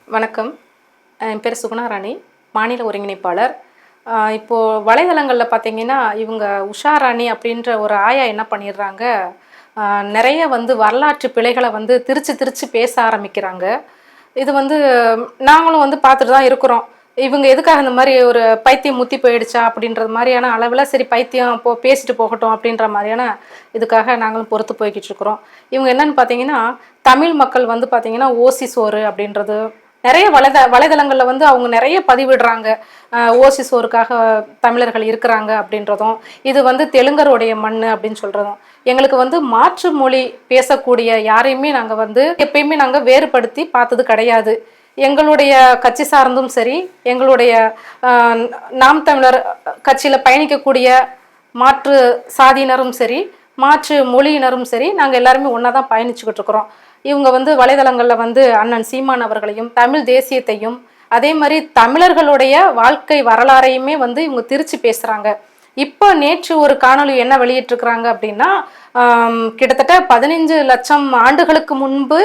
வணக்கம். என் பேர் சுகுணாராணி, மாநில ஒருங்கிணைப்பாளர். இப்போது வலைதளங்களில் பார்த்தீங்கன்னா, இவங்க உஷா ராணி அப்படின்ற ஒரு ஆயா என்ன பண்ணிடுறாங்க, நிறைய வரலாற்று பிழைகளை திரிச்சு திரிச்சு பேச ஆரம்பிக்கிறாங்க. இது நாங்களும் பார்த்துட்டு தான் இருக்கிறோம். இவங்க எதுக்காக இந்த மாதிரி ஒரு பைத்தியம் முத்தி போயிடுச்சா அப்படின்றது மாதிரியான அளவில், சரி பைத்தியம் பேசிட்டு போகட்டும் அப்படின்ற மாதிரியான இதுக்காக நாங்களும் பொறுத்து போய்கிட்டு இருக்கிறோம். இவங்க என்னன்னு பார்த்தீங்கன்னா, தமிழ் மக்கள் பார்த்தீங்கன்னா ஓசி சோறு அப்படின்றது நிறைய வலைதளங்களில் அவங்க நிறைய பதிவிடுறாங்க. ஓசி சோறுக்காக தமிழர்கள் இருக்கிறாங்க அப்படின்றதும், இது தெலுங்கருடைய மண் அப்படின்னு சொல்கிறதும். எங்களுக்கு மாற்று மொழி பேசக்கூடிய யாரையுமே நாங்கள் எப்பயுமே நாங்கள் வேறுபடுத்தி பார்த்தது கிடையாது. எங்களுடைய கட்சி சார்ந்தும் சரி, எங்களுடைய நாம் தமிழர் கட்சியில் பயணிக்கக்கூடிய மாற்று சாதியினரும் சரி, மாற்று மொழியினரும் சரி, நாங்கள் எல்லாருமே ஒன்றா தான் பயணிச்சுக்கிட்டு இருக்கிறோம். இவங்க வலைதளங்களில் அண்ணன் சீமான் அவர்களையும் தமிழ் தேசியத்தையும் அதே மாதிரி தமிழர்களுடைய வாழ்க்கை வரலாறையுமே இவங்க திரிச்சு பேசுகிறாங்க. இப்போ நேற்று ஒரு காணொளி என்ன வெளியிட்டிருக்கிறாங்க அப்படின்னா, கிட்டத்தட்ட 15 லட்சம் ஆண்டுகளுக்கு முன்பு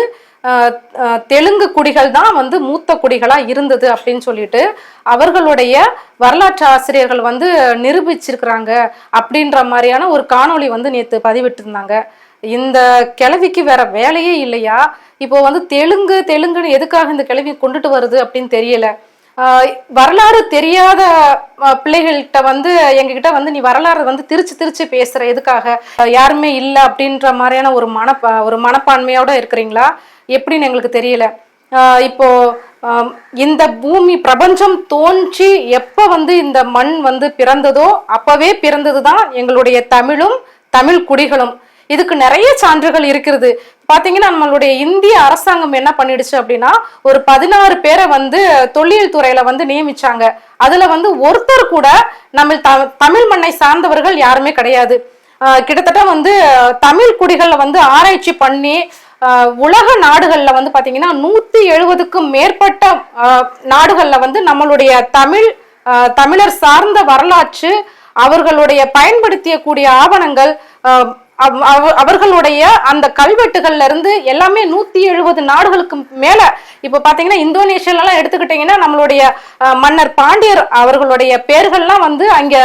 தெலுங்கு குடிகள் தான் மூத்த குடிகளாக இருந்தது அப்படின்னு சொல்லிட்டு அவர்களுடைய வரலாற்று ஆசிரியர்கள் நிரூபிச்சிருக்கிறாங்க அப்படின்ற மாதிரியான ஒரு காணொளி நேற்று பதிவிட்டிருந்தாங்க. இந்த கிழவிக்கு வேற வேலையே இல்லையா? இப்போ தெலுங்குன்னு எதுக்காக இந்த கிழவி கொண்டுட்டு வருது அப்படின்னு தெரியல. வரலாறு தெரியாத பிள்ளைகள்கிட்ட எங்ககிட்ட நீ வரலாறு திரிச்சு திரிச்சு பேசுற எதுக்காக, யாருமே இல்லை அப்படின்ற மாதிரியான ஒரு மனப்பான்மையோட இருக்கிறீங்களா எப்படின்னு எங்களுக்கு தெரியல. இப்போ இந்த பூமி பிரபஞ்சம் தோன்றி எப்ப இந்த மண் பிறந்ததோ அப்பவே பிறந்ததுதான் எங்களுடைய தமிழும் தமிழ் குடிகளும். இதுக்கு நிறைய சான்றுகள் இருக்கிறது. பாத்தீங்கன்னா, நம்மளுடைய இந்திய அரசாங்கம் என்ன பண்ணிடுச்சு அப்படின்னா, ஒரு 16 பேரை தொல்லியல் துறையில நியமிச்சாங்க. அதுல ஒருத்தர் கூட நம்ம தமிழ் மண்ணை சார்ந்தவர்கள் யாருமே கிடையாது. கிட்டத்தட்ட தமிழ் குடிகள்ல ஆராய்ச்சி பண்ணி உலக நாடுகள்ல பாத்தீங்கன்னா 170க்கும் மேற்பட்ட நாடுகள்ல நம்மளுடைய தமிழர் சார்ந்த வரலாற்று, அவர்களுடைய பயன்படுத்திய கூடிய ஆவணங்கள், அவர்களுடைய அந்த கல்வெட்டுகள்ல இருந்து எல்லாமே 170 நாடுகளுக்கு மேல. இப்ப பாத்தீங்கன்னா இந்தோனேஷியால எல்லாம் எடுத்துக்கிட்டீங்கன்னா, நம்மளுடைய மன்னர் பாண்டியர் அவர்களுடைய பேர்கள்லாம் அங்க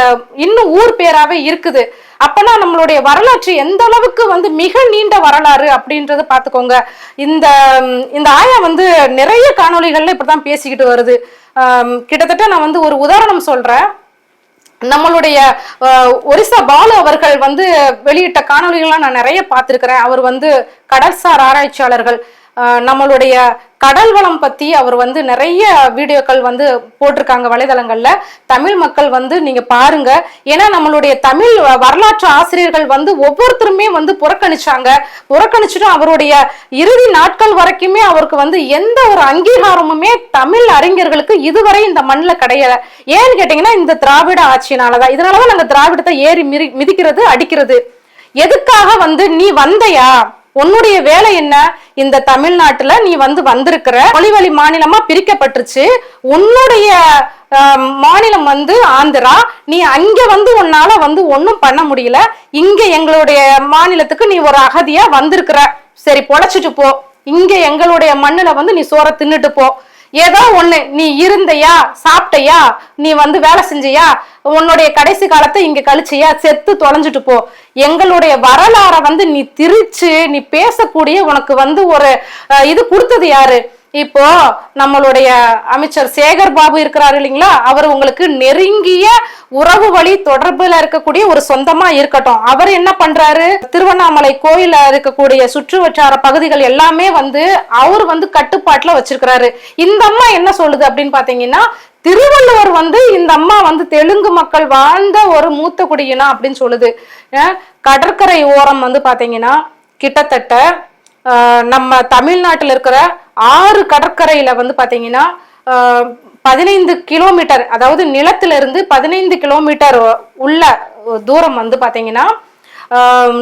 இன்னும் ஊர் பேராவே இருக்குது. அப்பனா நம்மளுடைய வரலாற்று எந்த அளவுக்கு மிக நீண்ட வரலாறு அப்படின்றத பாத்துக்கோங்க. இந்த ஆயா நிறைய காணொளிகள்ல இப்படிதான் பேசிக்கிட்டு வருது. கிட்டத்தட்ட நான் ஒரு உதாரணம் சொல்றேன். நம்மளுடைய ஒரிசா பாலு அவர்கள் வெளியிட்ட காணொலிகள்லாம் நான் நிறைய பார்த்திருக்கிறேன். அவர் கடல்சார் ஆராய்ச்சியாளர்கள், நம்மளுடைய கடல் வளம் பத்தி அவர் நிறைய வீடியோக்கள் போட்டிருக்காங்க வலைதளங்கள்ல. தமிழ் மக்கள் நீங்க பாருங்க. ஏன்னா நம்மளுடைய தமிழ் வரலாற்று ஆசிரியர்கள் ஒவ்வொருத்தருமே புறக்கணிச்சுட்டும் அவருடைய இறுதி நாட்கள் வரைக்குமே அவருக்கு எந்த ஒரு அங்கீகாரமுமே தமிழ் அறிஞர்களுக்கு இதுவரை இந்த மண்ணில் கிடையல. ஏன்னு கேட்டீங்கன்னா, இந்த திராவிட ஆட்சியினாலதான். இதனாலதான் நாங்க திராவிடத்தை ஏறி மிதிக்கிறது, அடிக்கிறது. எதுக்காக நீ வந்தையா, உன்னுடைய வேலை என்ன? இந்த தமிழ்நாட்டுல நீ வந்திருக்கிற மொழிவழி மாநிலமா பிரிக்கப்பட்டுருச்சு. உன்னுடைய மாநிலம் ஆந்திரா. நீ அங்க உன்னால ஒன்னும் பண்ண முடியல. இங்க எங்களுடைய மாநிலத்துக்கு நீ ஒரு அகதியா வந்திருக்கிற. சரி, பொழைச்சிட்டு போ. இங்க எங்களுடைய மண்ணுல நீ சோற தின்னுட்டு போ. ஏதோ ஒண்ணு, நீ இருந்தையா, சாப்பிட்டையா, நீ வேலை செஞ்சியா, உன்னுடைய கடைசி காலத்தை இங்க கழிச்சியா, செத்து தொலைஞ்சிட்டு போ. எங்களுடைய வரலாற நீ திரிச்சு நீ பேசக்கூடிய உனக்கு ஒரு இது கொடுத்தது யாரு? இப்போ நம்மளுடைய அமைச்சர் சேகர் பாபு இருக்கிறாரு இல்லைங்களா, அவர் உங்களுக்கு நெருங்கிய உறவு வழி தொடர்புல இருக்கக்கூடிய ஒரு சொந்தமா இருக்கட்டும். அவர் என்ன பண்றாரு, திருவண்ணாமலை கோயில இருக்கக்கூடிய சுற்று வட்டார பகுதிகள் எல்லாமே அவர் கட்டுப்பாட்டுல வச்சிருக்கிறாரு. இந்த அம்மா என்ன சொல்லுது அப்படின்னு பாத்தீங்கன்னா, திருவள்ளுவர் இந்த அம்மா தெலுங்கு மக்கள் வாழ்ந்த ஒரு மூத்த குடியினா அப்படின்னு சொல்லுது. கடற்கரை ஓரம் பாத்தீங்கன்னா கிட்டத்தட்ட நம்ம தமிழ்நாட்டில் இருக்கிற 6 கடற்கரையில பாத்தீங்கன்னா 15 கிலோமீட்டர், அதாவது நிலத்திலிருந்து 15 கிலோமீட்டர் உள்ள தூரம் பாத்தீங்கன்னா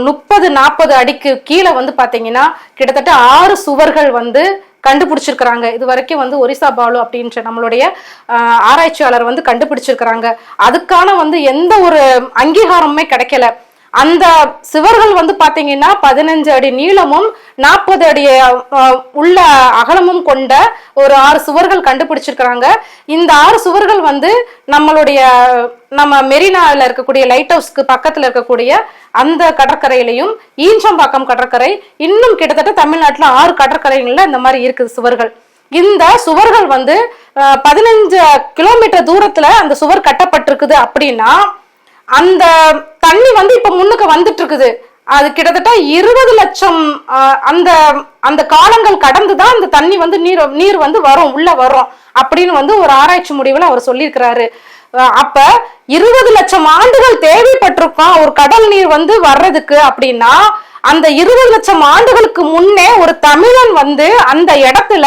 30-40 அடிக்கு கீழே பாத்தீங்கன்னா கிட்டத்தட்ட 6 சுவர்கள் கண்டுபிடிச்சிருக்கிறாங்க. இது வரைக்கும் ஒரிசா பாலு அப்படின்ற நம்மளுடைய ஆராய்ச்சியாளர் கண்டுபிடிச்சிருக்கிறாங்க. அதுக்கான எந்த ஒரு அங்கீகாரமுமே கிடைக்கல. அந்த சுவர்கள் வந்து பாத்தீங்கன்னா 15 அடி நீளமும் 40 அடி உள்ள அகலமும் கொண்ட ஒரு 6 சுவர்கள் கண்டுபிடிச்சிருக்கிறாங்க. இந்த 6 சுவர்கள் வந்து நம்ம மெரினால இருக்கக்கூடிய லைட் ஹவுஸ்க்கு பக்கத்துல இருக்கக்கூடிய அந்த கடற்கரையிலையும், ஈஞ்சம்பாக்கம் கடற்கரை, இன்னும் கிட்டத்தட்ட தமிழ்நாட்டுல 6 கடற்கரைகள்ல இந்த மாதிரி இருக்குது சுவர்கள். இந்த சுவர்கள் வந்து 15 கிலோமீட்டர் தூரத்துல அந்த சுவர் கட்டப்பட்டிருக்குது அப்படின்னா அந்த தண்ணி வந்து இப்ப முன்னுக்கு வந்துட்டு இருக்குது. அது கிட்டத்தட்ட 20 லட்சம் அந்த அந்த காலங்கள் கடந்துதான் அந்த தண்ணி வந்து நீர் வந்து வரும், உள்ள வரும் அப்படின்னு வந்து ஒரு ஆராய்ச்சி முடிவுல அவர் சொல்லியிருக்கிறாரு. அப்ப 20 லட்சம் ஆண்டுகள் தேவைப்பட்டிருக்கும் ஒரு கடல் நீர் வந்து வர்றதுக்கு அப்படின்னா அந்த 20 லட்சம் ஆண்டுகளுக்கு முன்னே ஒரு தமிழன் வந்து அந்த இடத்துல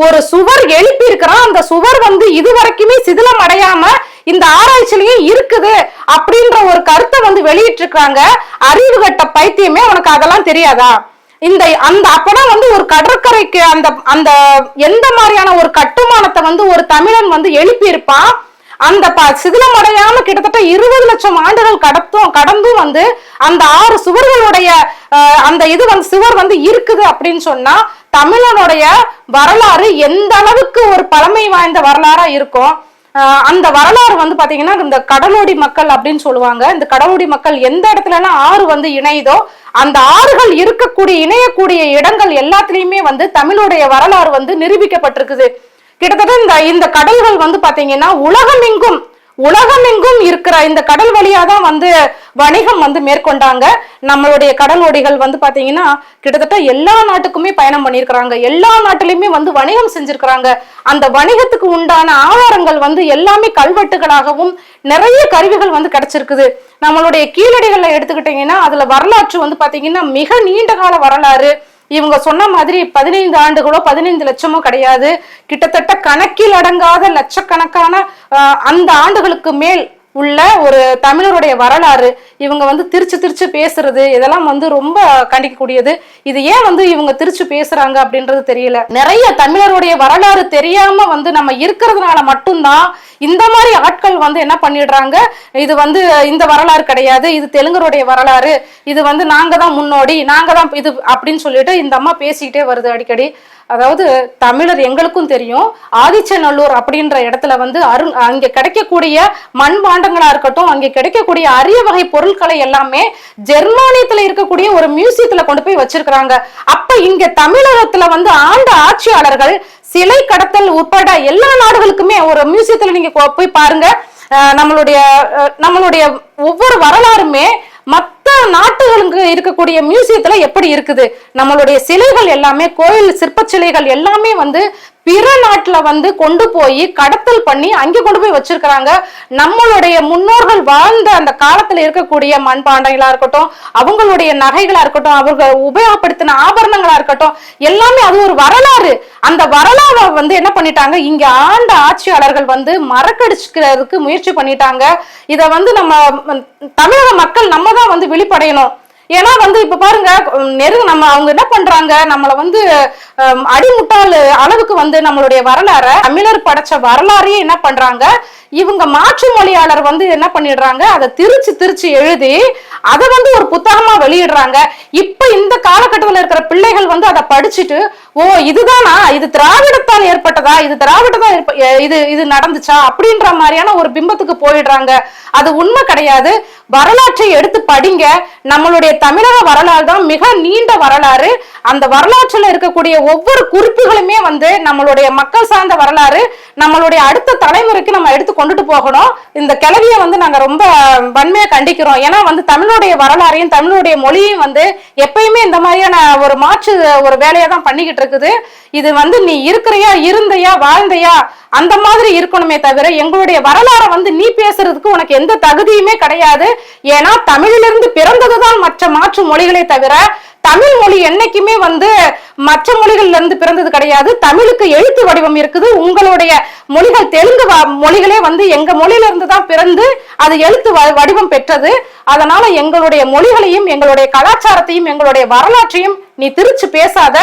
ஒரு சுவர் எழுப்பி இருக்கிறான். அந்த சுவர் வந்து இதுவரைக்குமே சிதிலம் அடையாம இந்த ஆராய்ச்சியிலையும் இருக்குது அப்படின்ற ஒரு கருத்தை வந்து வெளியிட்டு இருக்காங்க. அறிவு கட்ட பைத்தியமே, உனக்கு அதெல்லாம் தெரியாதா? அப்பதான் வந்து ஒரு கடற்கரைக்கு அந்த அந்த எந்த மாதிரியான ஒரு கட்டுமானத்தை வந்து ஒரு தமிழன் வந்து எழுப்பி இருப்பான். அந்த சிதிலம் அடையாம கிட்டத்தட்ட 20 லட்சம் ஆண்டுகள் கடந்தும் வந்து அந்த 6 சுவர்களுடைய அந்த இது வந்து சுவர் வந்து இருக்குது அப்படின்னு சொன்னா தமிழனுடைய வரலாறு எந்த அளவுக்கு ஒரு பழமை வாய்ந்த வரலாறா இருக்கும். அந்த வரலாறு வந்து பாத்தீங்கன்னா இந்த கடலோடி மக்கள் அப்படின்னு சொல்லுவாங்க. இந்த கடலோடி மக்கள் எந்த இடத்துலலாம் ஆறு வந்து இணையுதோ அந்த ஆறுகள் இணையக்கூடிய இடங்கள் எல்லாத்துலயுமே வந்து தமிழுடைய வரலாறு வந்து நிரூபிக்கப்பட்டிருக்குது. கிட்டத்தட்ட இந்த கடல்கள் வந்து பாத்தீங்கன்னா உலகமெங்கும் இருக்கிற இந்த கடல் வழியாதான் வந்து வணிகம் வந்து மேற்கொண்டாங்க. நம்மளுடைய கடலோடிகள் வந்து பாத்தீங்கன்னா கிட்டத்தட்ட எல்லா நாட்டுக்குமே பயணம் பண்ணியிருக்கிறாங்க. எல்லா நாட்டிலுமே வந்து வணிகம் செஞ்சிருக்கிறாங்க. அந்த வணிகத்துக்கு உண்டான ஆதாரங்கள் வந்து எல்லாமே கல்வெட்டுகளாகவும் நிறைய கருவிகள் வந்து கிடைச்சிருக்குது. நம்மளுடைய கீழடிகள்ல எடுத்துக்கிட்டீங்கன்னா அதுல வரலாற்று வந்து பாத்தீங்கன்னா மிக நீண்ட கால வரலாறு. இவங்க சொன்ன மாதிரி 15 ஆண்டுகளோ 15 லட்சமோ கிடையாது. கிட்டத்தட்ட கணக்கில் அடங்காத லட்சக்கணக்கான அந்த ஆண்டுகளுக்கு மேல் உள்ள ஒரு தமிழருடைய வரலாறு. இவங்க வந்து திருச்சு பேசுறது இதெல்லாம் வந்து ரொம்ப கண்டிக்கக்கூடியது. இது ஏன் வந்து இவங்க திருச்சு பேசுறாங்க அப்படின்றது தெரியல. நிறைய தமிழருடைய வரலாறு தெரியாம வந்து நம்ம இருக்கிறதுனால மட்டும்தான் இந்த மாதிரி ஆட்கள் வந்து என்ன பண்ணிடுறாங்க, இது வந்து இந்த வரலாறு கிடையாது, இது தெலுங்கருடைய வரலாறு, இது வந்து நாங்க தான் முன்னோடி, நாங்க தான் இது அப்படின்னு சொல்லிட்டு இந்த அம்மா பேசிக்கிட்டே வருது அடிக்கடி. அதாவது தமிழர் எங்களுக்கும் தெரியும், ஆதிச்சநல்லூர் அப்படின்ற இடத்துல வந்து அங்க கிடைக்கக்கூடிய மண்பாண்டங்களா இருக்கட்டும், அங்க கிடைக்கக்கூடிய அரிய வகை பொருட்களை எல்லாமே ஜெர்மானியத்துல இருக்கக்கூடிய ஒரு மியூசியத்துல கொண்டு போய் வச்சிருக்கிறாங்க. அப்ப இங்க தமிழகத்துல வந்து ஆண்ட ஆட்சியாளர்கள் சிலை கடத்தல் உட்பட எல்லா நாடுகளுக்குமே ஒரு மியூசியத்துல நீங்க போய் பாருங்க. நம்மளுடைய ஒவ்வொரு வரலாறுமே மத்த நாட்டுகளுக்கு இருக்கக்கூடிய மியூசியத்துல எப்படி இருக்குது. நம்மளுடைய சிலைகள் எல்லாமே, கோயில் சிற்ப சிலைகள் எல்லாமே வந்து பிற நாட்டுல வந்து கொண்டு போய் கடத்தல் பண்ணி அங்க கொண்டு போய் வச்சிருக்கிறாங்க. நம்மளுடைய முன்னோர்கள் வாழ்ந்த அந்த காலத்துல இருக்கக்கூடிய மண்பாண்டங்களா இருக்கட்டும், அவங்களுடைய நகைகளா இருக்கட்டும், அவர்கள் உபயோகப்படுத்தின ஆபரணங்களா இருக்கட்டும், எல்லாமே அது ஒரு வரலாறு. அந்த வரலாறை வந்து என்ன பண்ணிட்டாங்க, இங்க ஆண்ட ஆட்சியாளர்கள் வந்து மறக்கடிச்சுக்கிறதுக்கு முயற்சி பண்ணிட்டாங்க. இத வந்து நம்ம தமிழக மக்கள் நம்ம தான் வந்து விழிப்படையணும். ஏன்னா வந்து இப்ப பாருங்க, அவங்க என்ன பண்றாங்க, நம்மள வந்து அடிமுட்டாள் அளவுக்கு வந்து நம்மளுடைய வரலாற, தமிழர் படைச்ச வரலாறையே என்ன பண்றாங்க, இவங்க மாற்று மொழியாளர் வந்து என்ன பண்ணிடுறாங்க, அதை திருச்சு எழுதி அதை வந்து ஒரு புத்தகமா வெளியிடுறாங்க. இப்ப இந்த காலகட்டத்தில் இருக்கிற பிள்ளைகள் வந்து அதை படிச்சுட்டு, ஓ இதுதானா, இது திராவிடத்தால் ஏற்பட்டதா, இது திராவிடத்தான் இது நடந்துச்சா அப்படின்ற மாதிரியான ஒரு பிம்பத்துக்கு போயிடுறாங்க. அது உண்மை கிடையாது. வரலாற்றை எடுத்து படிங்க. நம்மளுடைய தமிழக வரலாறு தான் மிக நீண்ட வரலாறு. அந்த வரலாற்றுல இருக்கக்கூடிய ஒவ்வொரு குறிப்புகளுமே வந்து நம்மளுடைய மக்கள் சார்ந்த வரலாறு. நம்மளுடைய அடுத்த தலைமுறைக்கு நம்ம எடுத்து கொண்டுட்டு போகணும். இந்த கிளவியை வந்து நாங்க ரொம்ப வன்மையா கண்டிக்கிறோம். ஏன்னா வந்து தமிழுடைய வரலாறையும் தமிழுடைய மொழியும் வந்து எப்பயுமே இந்த மாதிரியான ஒரு மாற்று ஒரு வேலையை தான் பண்ணிக்கிட்டு இருக்குது. இது வந்து நீ இருக்கிறையா, இருந்தையா, வாழ்ந்தையா அந்த மாதிரி இருக்கணுமே தவிர எங்களுடைய வரலாறை வந்து நீ பேசுறதுக்கு உனக்கு எந்த தகுதியுமே கிடையாது. ஏன்னா தமிழிலிருந்து பிறந்ததுதான் மற்ற மாற்று மொழிகளே தவிர தமிழ் மொழி என்னைக்குமே வந்து மற்ற மொழிகள்ல இருந்து பிறந்தது கிடையாது. தமிழுக்கு எழுத்து வடிவம் இருக்குது. உங்களுடைய மொழிகள் தெலுங்கு மொழிகளே வந்து எங்க மொழியில இருந்து தான் பிறந்து அது எழுத்து வடிவம் பெற்றது. அதனால எங்களுடைய மொழிகளையும் எங்களுடைய கலாச்சாரத்தையும் எங்களுடைய வரலாற்றையும் நீ திருச்சு பேசாத.